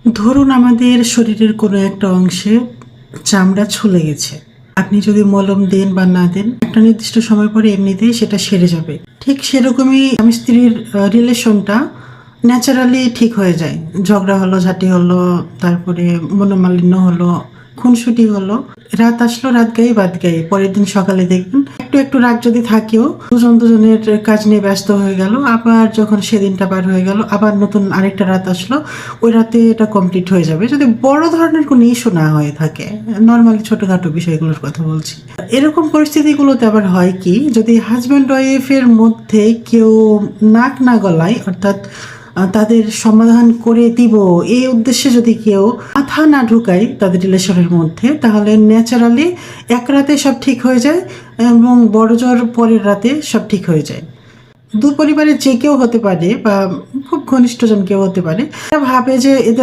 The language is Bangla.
ধরুন আমাদের শরীরের কোনো একটা অংশে চামড়া ছুলে গেছে। আপনি যদি মলম দেন বা না দেন, একটা নির্দিষ্ট সময় পরে এমনিতেই সেটা সেরে যাবে। ঠিক সেরকমই স্বামী স্ত্রীর রিলেশনটা ন্যাচারালি ঠিক হয়ে যায়। ঝগড়া হলো, ঝাঁটি হলো, তারপরে মনোমালিন্য হলো, খুনসুটি হলো, রাত আসলো, রাত গায়ে বাদ গায়ে, পরের দিন সকালে দেখবেন একটু একটু রাগ যদি থাকেও দুজন দুজনের কাজ নিয়ে ব্যস্ত হয়ে গেল, আবার যখন সেদিনটা পার হয়ে গেল আবার নতুন আরেকটা রাত আসলো, ওই রাতে এটা কমপ্লিট হয়ে যাবে, যদি বড় ধরনের কোনো ইস্যু না হয়ে থাকে। নর্মালি ছোটখাটো বিষয়গুলোর কথা বলছি। এরকম পরিস্থিতিগুলোতে আবার হয় কি, যদি হাজব্যান্ড ওয়াইফের মধ্যে কেউ নাক না গলায়, অর্থাৎ তাদের সমাধান করে দিব এই উদ্দেশ্যে যদি কেউ মাথা না ঢুকায় তাদের রিলেশনের মধ্যে, তাহলে ন্যাচারালি এক রাতে সব ঠিক হয়ে যায় এবং বড় জোর পরের রাতে সব ঠিক হয়ে যায়। দু পরিবারের যে কেউ হতে পারে বা খুব ঘনিষ্ঠজন কেউ হতে পারে, ভাবে যে এদের